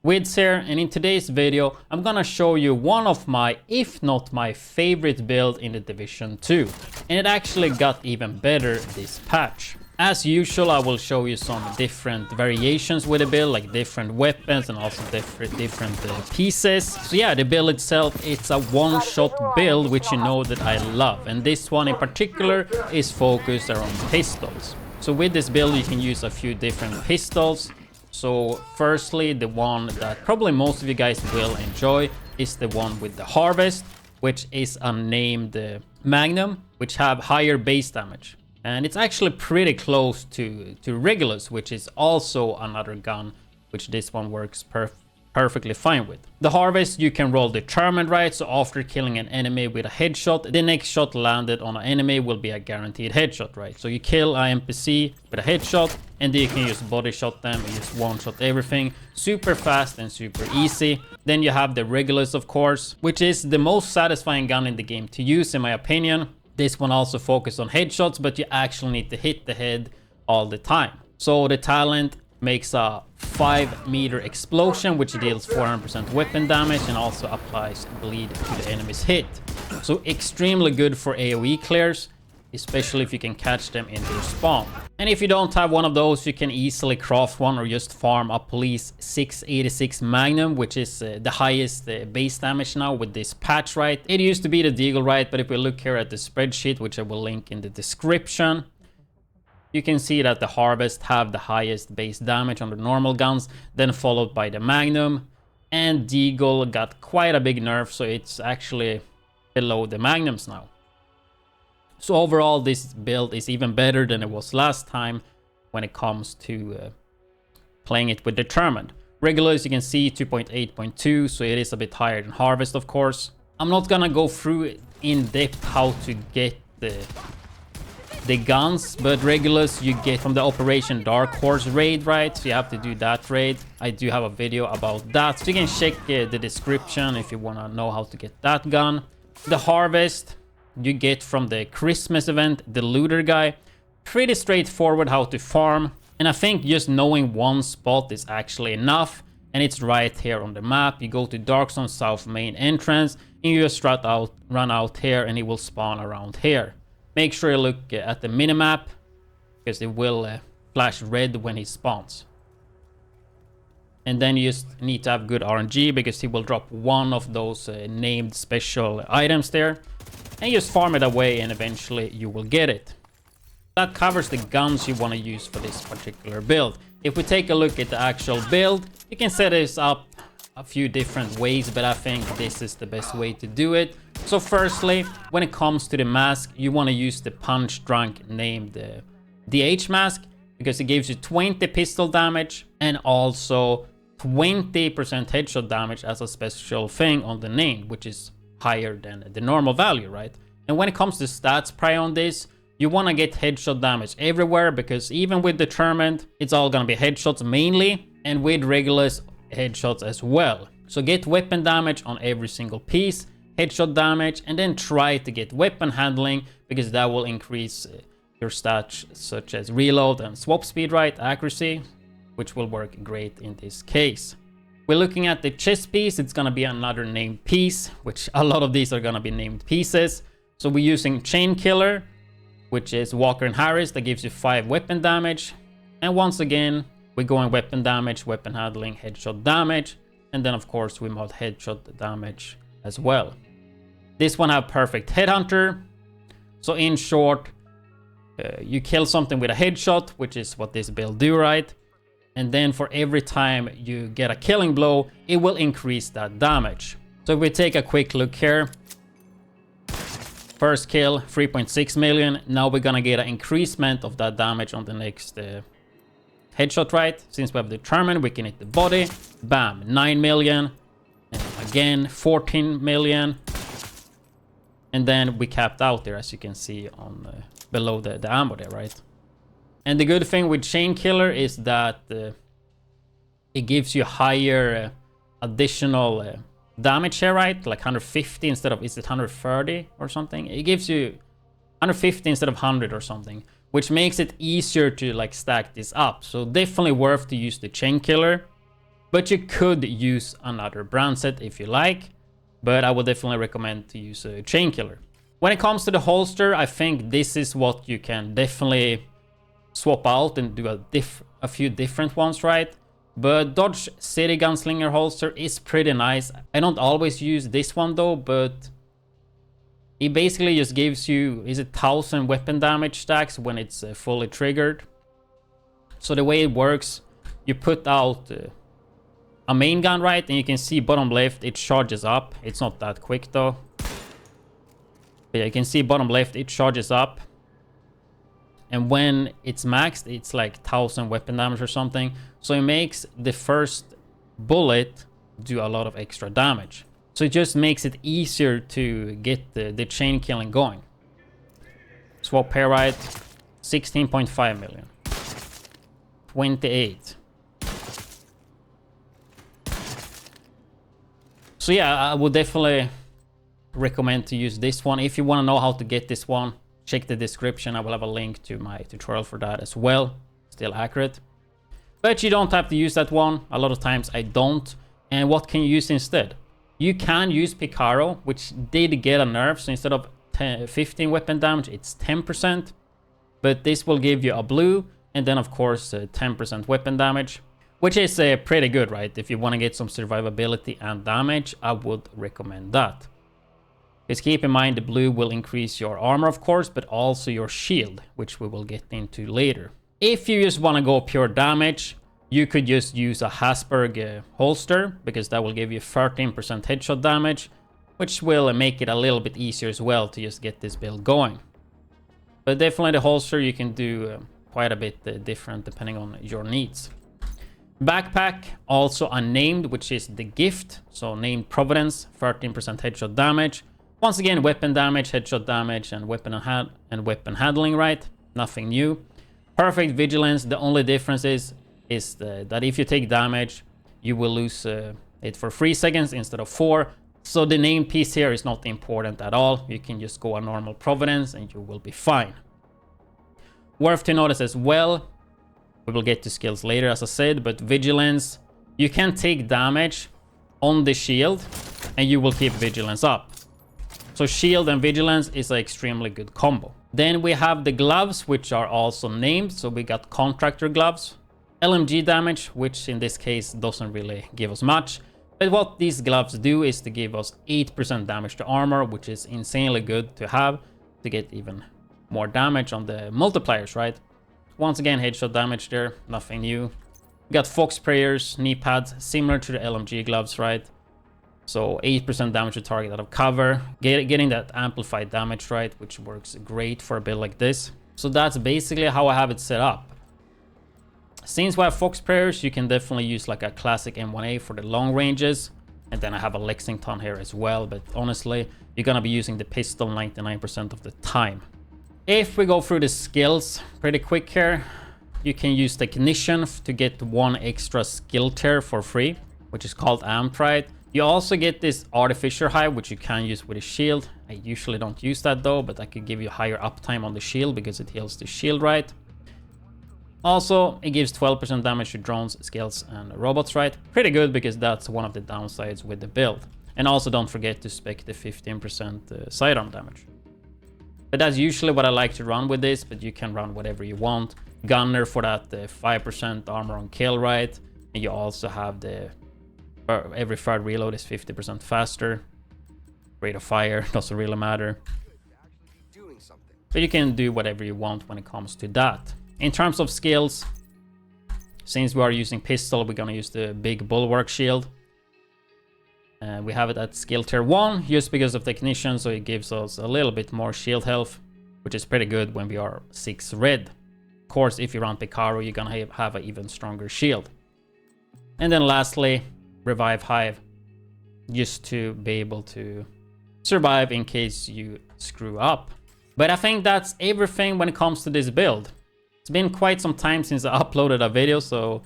widdz here, and in today's video I'm gonna show you one of my, if not my favorite build in the Division 2, and it actually got even better this patch. As usual, I will show you some different variations with the build, like different weapons and also different pieces. So yeah, the build itself, it's a one-shot build, which you know that I love, and this one in particular is focused around pistols. So with this build you can use a few different pistols. So firstly, the one that probably most of you guys will enjoy is the one with the harvest, which is a named Magnum, which have higher base damage. And it's actually pretty close to Regulus, which is also another gun, which this one works perfectly fine with. The harvest, you can roll determined, right? So after killing an enemy with a headshot, the next shot landed on an enemy will be a guaranteed headshot, right? So you kill an NPC with a headshot, and then you can just body shot them and just one shot everything. Super fast and super easy. Then you have the Regulus, of course, which is the most satisfying gun in the game to use, in my opinion. This one also focuses on headshots, but you actually need to hit the head all the time. So the talent makes a 5-meter explosion, which deals 400% weapon damage and also applies bleed to the enemy's hit. So extremely good for AoE clears, especially if you can catch them in their spawn. And if you don't have one of those, you can easily craft one or just farm a police 686 Magnum, which is the highest base damage now with this patch, right? It used to be the Deagle, right? But if we look here at the spreadsheet, which I will link in the description, you can see that the Harvest have the highest base damage on the normal guns, then followed by the Magnum, and Deagle got quite a big nerf, so it's actually below the Magnums now. So overall, this build is even better than it was last time when it comes to playing it with determined. Regular, as you can see, 2.8.2, so it is a bit higher than Harvest, of course. I'm not gonna go through in depth how to get the guns, but Regulus you get from the Operation Dark Horse raid, right? So you have to do that raid. I do have a video about that, so you can check the description if you want to know how to get that gun. The Harvest you get from the Christmas event, the Looter guy. Pretty straightforward how to farm, and I think just knowing one spot is actually enough, and it's right here on the map. You go to Darkzone South main entrance and you just run out here and it will spawn around here. Make sure you look at the minimap, because it will flash red when he spawns. And then you just need to have good RNG, because he will drop one of those named special items there. And you just farm it away and eventually you will get it. That covers the guns you want to use for this particular build. If we take a look at the actual build, you can set this up a few different ways, but I think this is the best way to do it. So firstly, when it comes to the mask, you want to use the Punch Drunk named DH mask, because it gives you 20 pistol damage and also 20% headshot damage as a special thing on the name, which is higher than the normal value, right? And when it comes to stats pry on this, you want to get headshot damage everywhere, because even with determined, it's all gonna be headshots mainly, and with Regulus, headshots as well. So get weapon damage on every single piece, headshot damage, and then try to get weapon handling, because that will increase your stats such as reload and swap speed, right? Accuracy, which will work great in this case. We're looking at the chest piece. It's gonna be another named piece, which a lot of these are gonna be named pieces. So we're using Chain Killer, which is Walker and Harris, that gives you 5 weapon damage. And once again, we're going weapon damage, weapon handling, headshot damage, and then of course we mod headshot damage as well. This one have perfect headhunter. So in short, you kill something with a headshot, which is what this build do, right? And then for every time you get a killing blow, it will increase that damage. So if we take a quick look here, first kill 3.6 million. Now we're gonna get an increasement of that damage on the next headshot, right? Since we have determined, we can hit the body, bam, 9 million, and again 14 million, and then we capped out there, as you can see on below the ammo there, right? And the good thing with Chain Killer is that it gives you higher additional damage here, right? Like 150 instead of, is it 130 or something? It gives you 150 instead of 100 or something, which makes it easier to like stack this up. So definitely worth to use the Chain Killer. But you could use another brand set if you like, but I would definitely recommend to use a chain killer. When it comes to the holster, I think this is what you can definitely swap out and do a few different ones, right? But Dodge City Gunslinger holster is pretty nice. I don't always use this one though, but it basically just gives you, is it 1000 weapon damage stacks when it's fully triggered. So the way it works, you put out a main gun, right? And you can see bottom left, it charges up. It's not that quick though. But yeah, you can see bottom left, it charges up. And when it's maxed, it's like 1000 weapon damage or something. So it makes the first bullet do a lot of extra damage. So it just makes it easier to get the chain killing going. Swap pair, right? 16.5 million. 28. So yeah, I would definitely recommend to use this one. If you want to know how to get this one, check the description. I will have a link to my tutorial for that as well. Still accurate. But you don't have to use that one. A lot of times I don't. And what can you use instead? You can use Picaro, which did get a nerf. So instead of 15 weapon damage, it's 10%. But this will give you a blue. And then of course 10% weapon damage. Which is pretty good, right? If you want to get some survivability and damage, I would recommend that. Just keep in mind the blue will increase your armor, of course, but also your shield, which we will get into later. If you just want to go pure damage, you could just use a Hasberg holster, because that will give you 13% headshot damage, which will make it a little bit easier as well to just get this build going. But definitely the holster you can do quite a bit different depending on your needs. Backpack, also unnamed, which is the gift. So named Providence, 13% headshot damage. Once again, weapon damage, headshot damage, and weapon handling, right? Nothing new. Perfect vigilance. The only difference is that if you take damage, you will lose it for 3 seconds instead of 4. So the name piece here is not important at all. You can just go a normal Providence and you will be fine. Worth to notice as well, we will get to skills later, as I said, but vigilance, you can take damage on the shield and you will keep vigilance up. So shield and vigilance is an extremely good combo. Then we have the gloves, which are also named. So we got contractor gloves, LMG damage, which in this case doesn't really give us much. But what these gloves do is to give us 8% damage to armor, which is insanely good to have to get even more damage on the multipliers, right? Once again, headshot damage there, nothing new. We got Fox prayers, knee pads, similar to the LMG gloves, right? So 8% damage to target out of cover, getting that amplified damage, right? Which works great for a build like this. So that's basically how I have it set up. Since we have Fox prayers, you can definitely use like a classic M1A for the long ranges. And then I have a Lexington here as well. But honestly, you're gonna be using the pistol 99% of the time. If we go through the skills pretty quick here, you can use Technician to get 1 extra skill tier for free, which is called Amped, right? You also get this Artificer Hive, which you can use with a shield. I usually don't use that though, but that could give you higher uptime on the shield because it heals the shield, right? Also, it gives 12% damage to drones, skills, and robots, right? Pretty good because that's one of the downsides with the build. And also don't forget to spec the 15% sidearm damage. But that's usually what I like to run with this, but you can run whatever you want. Gunner for that 5% armor on kill, right? And you also have the every third reload is 50% faster. Rate of fire doesn't really matter. But you can do whatever you want when it comes to that. In terms of skills, since we are using pistol, we're gonna use the big bulwark shield. We have it at skill tier 1 just because of Technician, so it gives us a little bit more shield health, which is pretty good when we are 6 red. Of course, if you run Picaro, you're gonna have an even stronger shield. And then lastly, Revive Hive, just to be able to survive in case you screw up. But I think that's everything when it comes to this build. It's been quite some time since I uploaded a video, so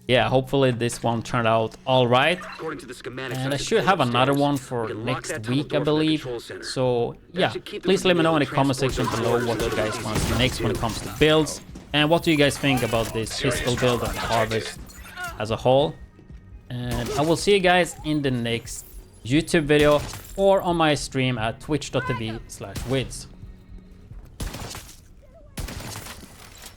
yeah, hopefully this one turned out all right. And I should have another one for next week, I believe. So yeah, please let me know in the comment section below what you guys want to see next when it comes to builds. And what do you guys think about this pistol build and Harvest as a whole? And I will see you guys in the next YouTube video or on my stream at twitch.tv/widdz.